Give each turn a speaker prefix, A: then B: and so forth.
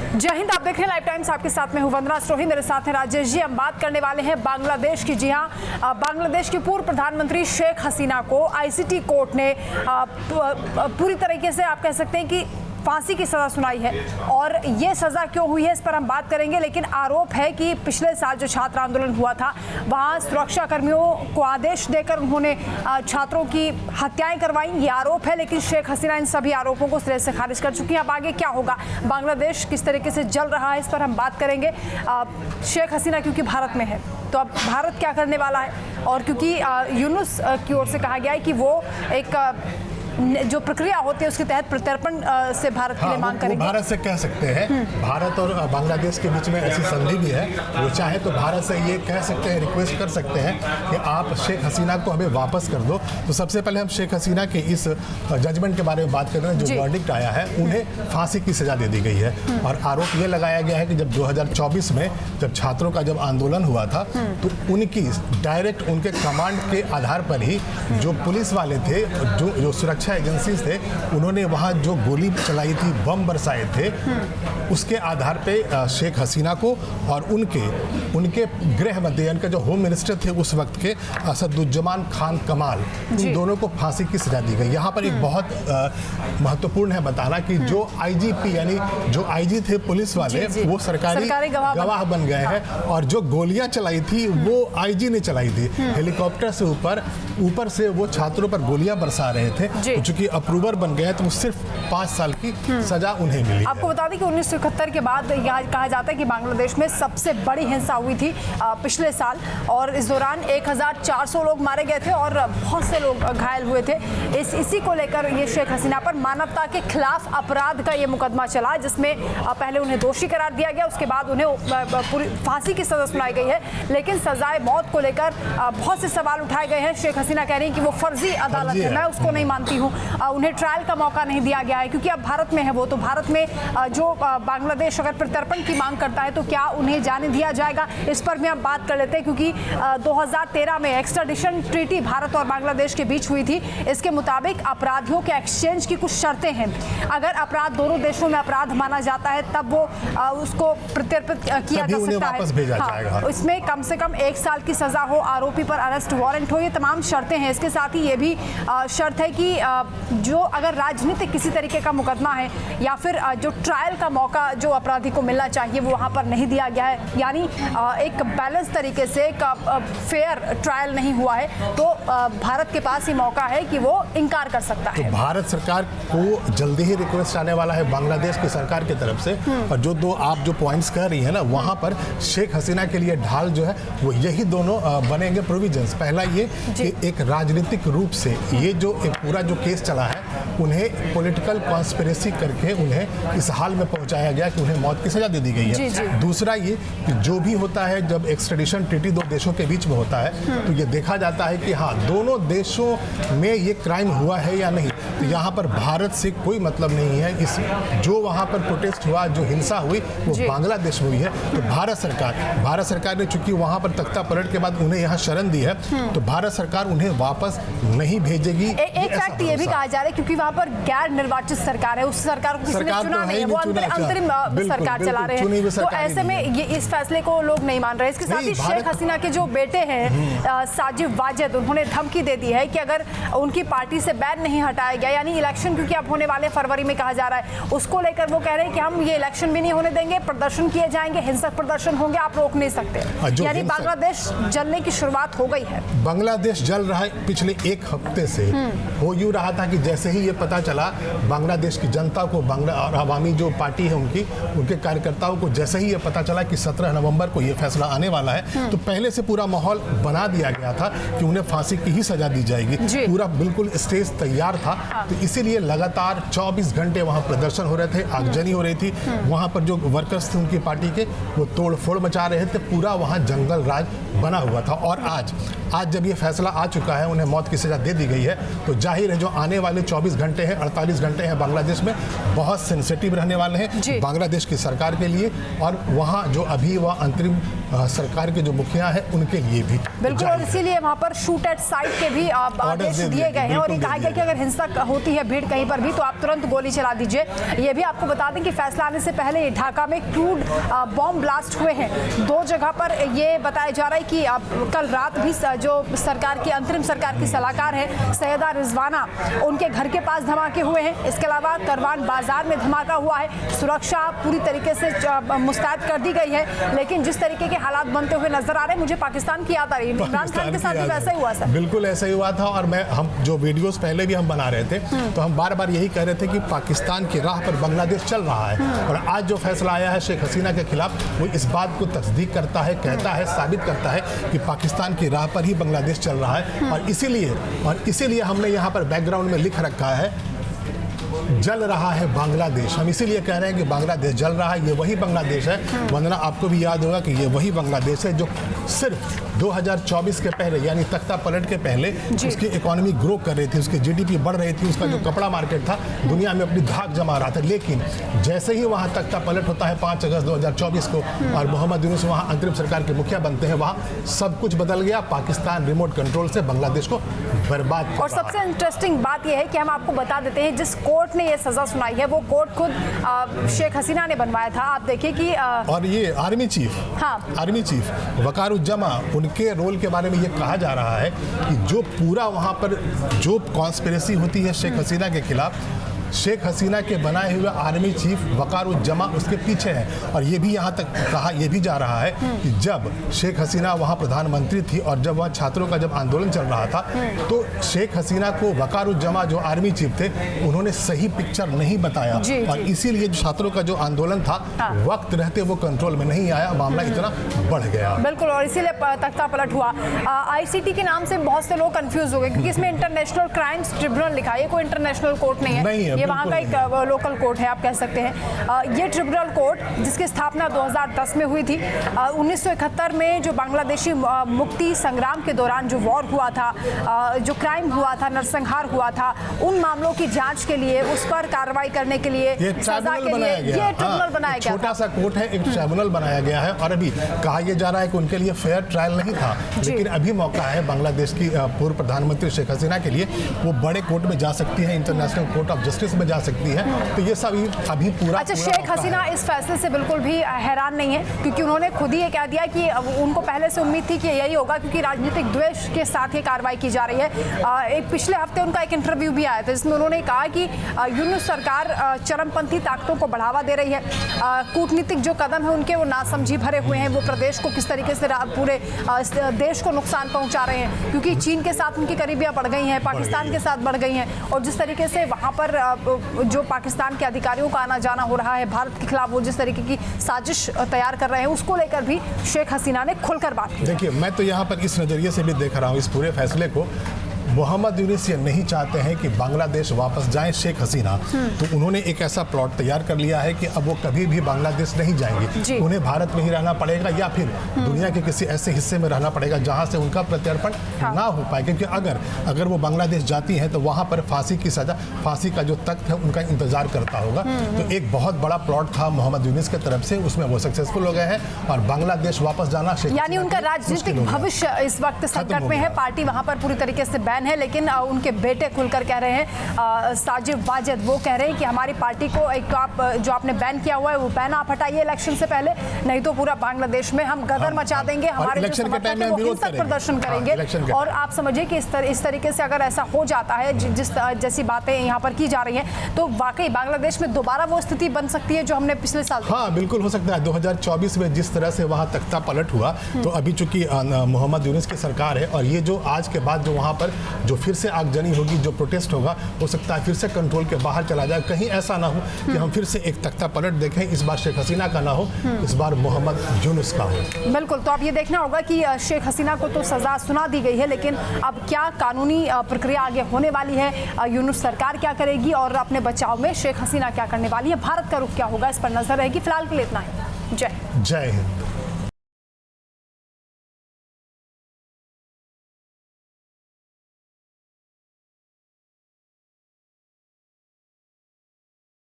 A: जय हिंद। आप देख रहे हैं लाइव टाइम्स, आपके साथ में हूं वंदना स्रोही, मेरे साथ हैं राजेश जी। हम बात करने वाले हैं बांग्लादेश की। जी हां, बांग्लादेश की पूर्व प्रधानमंत्री शेख हसीना को आईसीटी कोर्ट ने पूरी तरीके से आप कह सकते हैं कि फांसी की सजा सुनाई है। और ये सजा क्यों हुई है इस पर हम बात करेंगे, लेकिन आरोप है कि पिछले साल जो छात्र आंदोलन हुआ था वहां सुरक्षा कर्मियों को आदेश देकर उन्होंने छात्रों की हत्याएं करवाई। ये आरोप है, लेकिन शेख हसीना इन सभी आरोपों को सिरे से खारिज कर चुकी है। अब आगे क्या होगा, बांग्लादेश किस तरीके से जल रहा है, इस पर हम बात करेंगे। शेख हसीना क्योंकि भारत में है, तो अब भारत क्या करने वाला है, और क्योंकि यूनुस की ओर से कहा गया है कि वो एक जो प्रक्रिया होती है उसके तहत प्रत्यर्पण से भारत के लिए मांग करेंगे।
B: भारत से कह सकते हैं, भारत और बांग्लादेश के बीच में ऐसी संधि भी है, वो चाहे तो भारत से ये कह सकते हैं, रिक्वेस्ट कर सकते हैं कि आप शेख हसीना को हमें वापस कर दो। तो सबसे पहले हम शेख हसीना के इस जजमेंट के बारे में बात कर रहे हैं। जो वर्डिक्ट आया है, उन्हें फांसी की सजा दे दी गई है। और आरोप ये लगाया गया है कि जब 2024 में जब छात्रों का जब आंदोलन हुआ था, तो उनकी डायरेक्ट उनके कमांड के आधार पर ही जो पुलिस वाले थे, जो सुरक्षा एजेंसी थे, उन्होंने वहां जो गोली चलाई थी, बम बरसाए थे, उसके आधार पे शेख हसीना को और उनके गृह मंत्री, उनके जो होम मिनिस्टर थे उस वक्त के, असदुज्जमान खान कमाल, इन दोनों को फांसी की सजा दी गई। यहाँ पर एक बहुत महत्वपूर्ण है बताना कि जो आईजीपी यानी जो आईजी थे पुलिस वाले, वो सरकारी गवाह बन गए हैं। और जो गोलियां चलाई थी वो आईजी ने चलाई थी। हेलीकॉप्टर से ऊपर से वो छात्रों पर गोलियां बरसा रहे थे। तो चूंकि अप्रूवर बन गए तो सिर्फ 5 साल की सजा उन्हें मिली।
A: आपको बता दें कि 1971 के बाद यहाँ कहा जाता है कि बांग्लादेश में सबसे बड़ी हिंसा हुई थी पिछले साल, और इस दौरान 1400 लोग मारे गए थे और बहुत से लोग घायल हुए थे। इसी को लेकर ये शेख हसीना पर मानवता के खिलाफ अपराध का ये मुकदमा चला, जिसमें पहले उन्हें दोषी करार दिया गया, उसके बाद उन्हें पूरी फांसी की सजा सुनाई गई है। लेकिन सजाए मौत को लेकर बहुत से सवाल उठाए गए हैं। शेख हसीना कह रही हैं कि वो फर्जी अदालत है, मैं उसको नहीं मानती हूँ। उन्हें ट्रायल का मौका नहीं दिया गया है क्योंकि अब भारत में है वो, तो भारत में जो बांग्लादेश अगर प्रत्यर्पण की मांग करता है तो क्या उन्हें जाने दिया जाएगा, इस पर भी हम बात कर लेते हैं। क्योंकि 2013 में एक्स्ट्राडिशन ट्रीटी भारत और बांग्लादेश के बीच हुई थी। इसके मुताबिक अपराधियों के एक्सचेंज की कुछ शर्तें हैं। अगर अपराध दोनों देशों में अपराध माना जाता है तब वो उसको प्रत्यर्पित किया जा सकता है। इसमें कम से कम 1 साल की सजा हो, आरोपी पर अरेस्ट वारंट हो, ये तमाम शर्तें हैं। इसके साथ ही ये भी शर्त है कि जो अगर राजनीतिक किसी तरीके का मुकदमा है या फिर जो ट्रायल का मौका जो अपराधी को मिलना चाहिए वो वहाँ पर नहीं दिया गया है, यानी एक बैलेंस तरीके से एक फेयर ट्रायल नहीं हुआ है, तो भारत के पास ये मौका है कि वो इनकार कर सकता है।
B: तो भारत सरकार को जल्दी ही रिक्वेस्ट आने वाला है बांग्लादेश की सरकार की तरफ से। और जो आप जो पॉइंट्स कह रही है ना, वहाँ पर शेख हसीना के लिए ढाल जो है वो यही दोनों बनेंगे प्रोविजंस। पहला ये कि एक राजनीतिक रूप से ये जो एक पूरा जो केस चला है, उन्हें पॉलिटिकल कॉन्स्पिरेसी करके उन्हें इस हाल में पहुंचाया गया कि उन्हें मौत की सजा दे दी गई है। दूसरा ये कि जो भी होता है जब एक्स्ट्रेडिशन ट्रीटी 2 देशों के बीच में होता है, तो ये देखा जाता है कि हाँ, दोनों देशों में ये क्राइम हुआ है या नहीं। तो यहाँ पर भारत से कोई मतलब नहीं है। इस जो वहाँ पर प्रोटेस्ट हुआ, जो हिंसा हुई, वो बांग्लादेश में हुई है। तो भारत सरकार ने चूंकि वहाँ पर तख्ता पलट के बाद उन्हें यहाँ शरण दी है, तो भारत सरकार उन्हें वापस नहीं भेजेगी।
A: एक फैक्ट ये भी कहा जा रहा है क्योंकि वहाँ पर गैर निर्वाचित सरकार है, उस सरकार को किसी ने चुना नहीं है, वो अंतरिम सरकार चला रहे हैं। तो ऐसे में ये इस फैसले को लोग नहीं मान रहे। इसके साथ ही शेख हसीना के जो बेटे हैं साजिद वाजिद, उन्होंने धमकी दे दी है कि अगर उनकी पार्टी से बैन नहीं हटाया गया, यानी इलेक्शन क्योंकि अब होने वाले फरवरी में कहा जा रहा है, उसको लेकर वो कह रहे हैं कि हम ये इलेक्शन भी नहीं होने देंगे, प्रदर्शन किए जाएंगे, हिंसक प्रदर्शन होंगे, आप रोक नहीं सकते। यानी बांग्लादेश जलने की शुरुआत हो गई है।
B: बांग्लादेश जल रहा है पिछले 1 हफ्ते से। हो यूं रहा था कि जैसे ही ये पता चला बांग्लादेश की जनता को, और अवामी जो पार्टी है उनके कार्यकर्ताओं को जैसे ही ये पता चला कि 17 नवंबर को ये फैसला आने वाला है, तो पहले से पूरा माहौल बना दिया गया था कि उन्हें फांसी की ही सजा दी जाएगी। पूरा बिल्कुल स्टेज तैयार था। तो इसीलिए लगातार 24 घंटे वहाँ प्रदर्शन हो रहे थे, आगजनी हो रही थी। वहाँ पर जो वर्कर्स थे उनकी पार्टी के, वो तोड़ फोड़ मचा रहे थे। पूरा वहाँ जंगल राज बना हुआ था। और आज जब ये फैसला आ चुका है, उन्हें मौत की सजा दे दी गई है, तो जाहिर है जो आने वाले 24 घंटे हैं, 48 घंटे हैं बांग्लादेश में, बहुत सेंसिटिव रहने वाले हैं बांग्लादेश की सरकार के लिए। और वहाँ जो अभी वह अंतरिम सरकार के जो मुखिया हैं उनके लिए भी
A: बिल्कुल, और इसीलिए वहाँ पर शूट एट साइट के भी आदेश दिए गए हैं और ये कहा गया कि अगर हिंसा होती है भीड़ कहीं पर भी तो आप तुरंत गोली चला दीजिए। ये भी आपको बता दें कि फैसला आने से पहले ढाका में क्रूड बॉम्ब ब्लास्ट हुए हैं 2 जगह पर। ये बताया जा रहा है कि कल रात भी जो सरकार की अंतरिम सरकार की सलाहकार है सैयदा रिजवाना, उनके घर के पास धमाके हुए हैं। इसके अलावा करवान बाजार में धमाका हुआ है। सुरक्षा पूरी तरीके से मुस्तैद कर दी गई है, लेकिन जिस तरीके के हालात बनते हुए नजर आ रहे हैं मुझे पाकिस्तान की याद आ रही है। इमरान खान के साथ भी वैसा ही हुआ सर।
B: बिल्कुल ऐसा ही हुआ था। और हम जो वीडियोस पहले भी हम बना रहे थे तो हम बार बार यही कह रहे थे कि पाकिस्तान की राह पर बांग्लादेश चल रहा है। और आज जो फैसला आया है शेख हसीना के खिलाफ वो इस बात को तस्दीक करता है, कहता है, साबित करता है कि पाकिस्तान की राह पर ही बांग्लादेश चल रहा है। और इसीलिए हमने यहाँ पर बैकग्राउंड में लिख रखा है जल रहा है बांग्लादेश। हम इसीलिए कह रहे हैं कि बांग्लादेश जल रहा है। ये वही बांग्लादेश है, वंदना आपको भी याद होगा कि ये वही बांग्लादेश है जो सिर्फ 2024 के पहले यानी तख्ता पलट के पहले उसकी इकोनॉमी ग्रो कर रही थी, उसकी जीडीपी बढ़ रही थी, उसका जो कपड़ा मार्केट था दुनिया में अपनी धाक जमा रहा था। लेकिन जैसे ही वहाँ तख्ता पलट होता है 5 अगस्त 2024 को और मोहम्मद यूनुस वहाँ अंतरिम सरकार के मुखिया बनते हैं, वहाँ सब कुछ बदल गया। पाकिस्तान रिमोट कंट्रोल से बांग्लादेश को बर्बाद कर।
A: और सबसे इंटरेस्टिंग बात यह है कि हम आपको बता देते हैं जिस कोर्ट ने ये सजा सुनाई है वो कोर्ट खुद शेख हसीना ने बनवाया था। आप देखिए कि
B: और ये आर्मी चीफ वकारुज्जमा उनके रोल के बारे में ये कहा जा रहा है कि जो पूरा वहाँ पर जो कॉन्स्पिरेसी होती है शेख हसीना के खिलाफ, शेख हसीना के बनाए हुए आर्मी चीफ वकारुज्जमा उसके पीछे है। और ये भी यहाँ तक कहा यह भी जा रहा है कि जब शेख हसीना वहाँ प्रधानमंत्री थी और जब वहाँ छात्रों का जब आंदोलन चल रहा था तो शेख हसीना को वकारुज्जमा जो आर्मी चीफ थे उन्होंने सही पिक्चर नहीं बताया। और इसीलिए छात्रों का जो आंदोलन था वक्त रहते वो कंट्रोल में नहीं आया, मामला इतना बढ़ गया।
A: बिल्कुल, और इसीलिए तख्ता पलट हुआ। ICT के नाम से बहुत से लोग कंफ्यूज हो गए क्योंकि इसमें इंटरनेशनल क्राइम्स ट्रिब्यूनल लिखा है, कोई इंटरनेशनल कोर्ट नहीं है, ये वहाँ का एक लोकल कोर्ट है आप कह सकते हैं। ये ट्रिब्यूनल कोर्ट जिसकी स्थापना 2010 में हुई थी। 1971 में जो बांग्लादेशी मुक्ति संग्राम के दौरान जो वॉर हुआ था, जो क्राइम हुआ था, नरसंहार हुआ था, उन मामलों की जांच के लिए, उस पर कार्रवाई करने के लिए, सजा के लिए ये ट्रिब्यूनल बनाया गया।
B: छोटा सा कोर्ट है, एक ट्रिब्यूनल बनाया गया है। और अभी कहा यह जा रहा है कि उनके लिए फेयर ट्रायल नहीं था, लेकिन अभी मौका है बांग्लादेश की पूर्व प्रधानमंत्री शेख हसीना के लिए, वो बड़े कोर्ट में जा सकती है, इंटरनेशनल कोर्ट ऑफ जस्टिस में जा सकती है। तो ये सब अभी पूरा
A: शेख हसीना इस फैसले से बिल्कुल भी हैरान नहीं है क्योंकि उन्होंने खुद ही ये कह दिया कि उनको पहले से उम्मीद थी कि यही होगा क्योंकि राजनीतिक द्वेष के साथ ये कार्रवाई की जा रही है। एक पिछले हफ्ते उनका एक इंटरव्यू भी आया था जिसमें उन्होंने कहा कि यूनुस सरकार चरमपंथी ताकतों को बढ़ावा दे रही है, कूटनीतिक जो कदम है उनके वो नासमझी भरे हुए हैं, वो प्रदेश को किस तरीके से पूरे देश को नुकसान पहुंचा रहे हैं क्योंकि चीन के साथ उनकी करीबियां बढ़ गई हैं, पाकिस्तान के साथ बढ़ गई हैं और जिस तरीके से वहाँ पर जो पाकिस्तान के अधिकारियों का आना जाना हो रहा है, भारत के खिलाफ वो जिस तरीके की साजिश तैयार कर रहे हैं उसको लेकर भी शेख हसीना ने खुलकर बात की।
B: देखिए, मैं तो यहाँ पर इस नज़रिए से भी देख रहा हूँ इस पूरे फैसले को। मोहम्मद यूनुस ये नहीं चाहते हैं कि बांग्लादेश वापस जाएं शेख हसीना, तो उन्होंने एक ऐसा प्लॉट तैयार कर लिया है कि अब वो कभी भी बांग्लादेश नहीं जाएंगे, उन्हें भारत में ही रहना पड़ेगा या फिर दुनिया के किसी ऐसे हिस्से में रहना पड़ेगा जहां से उनका प्रत्यर्पण ना हो पाए। क्योंकि अगर वो बांग्लादेश जाती हैं तो वहां पर फांसी की सजा, फांसी का जो तख्त है उनका इंतजार करता होगा। तो एक बहुत बड़ा प्लॉट था मोहम्मद यूनुस की तरफ से, उसमें वो सक्सेसफुल हो गए हैं और बांग्लादेश वापस जाना
A: यानी उनका राजनीतिक भविष्य इस वक्त संकट में है। पार्टी वहां पर पूरी तरीके से बैन है, लेकिन उनके बेटे खुलकर कह रहे हैं, साजिद वाजिद, वो कह रहे हैं कि हमारी पार्टी को एक जो आपने बैन किया हुआ है वो बैन आप हटाइए इलेक्शन से पहले, नहीं तो पूरा बांग्लादेश में हम गदर मचा देंगे, हमारे जो समर्थक हैं वो हिंसक प्रदर्शन करेंगे। और आप समझिए कि इस तरीके से अगर ऐसा हो जाता है जैसी बातें यहाँ पर की जा रही हैं तो वाकई बांग्लादेश में दोबारा वो स्थिति बन सकती है जो हमने पिछले साल।
B: हाँ, बिल्कुल हो सकता है। 2024 में जिस तरह से वहाँ तख्ता पलट हुआ तो अभी चूंकि मोहम्मद यूनुस की सरकार है और ये जो आज के बाद जो वहाँ पर जो फिर से आगजनी होगी, जो प्रोटेस्ट होगा, हो सकता है फिर से कंट्रोल के बाहर चला जाए। कहीं ऐसा ना हो कि हम फिर से एक तख्ता पलट देखें, इस बार शेख हसीना का ना हो, इस बार मोहम्मद यूनुस का हो।
A: बिल्कुल, तो अब ये देखना होगा कि शेख हसीना को तो सजा सुना दी गई है, लेकिन अब क्या कानूनी प्रक्रिया आगे होने वाली है, यूनुस सरकार क्या करेगी और अपने बचाव में शेख हसीना क्या करने वाली है, भारत का रुख क्या होगा, इस पर नजर रहेगी। फिलहाल के लिए इतना ही। जय
B: हिंद।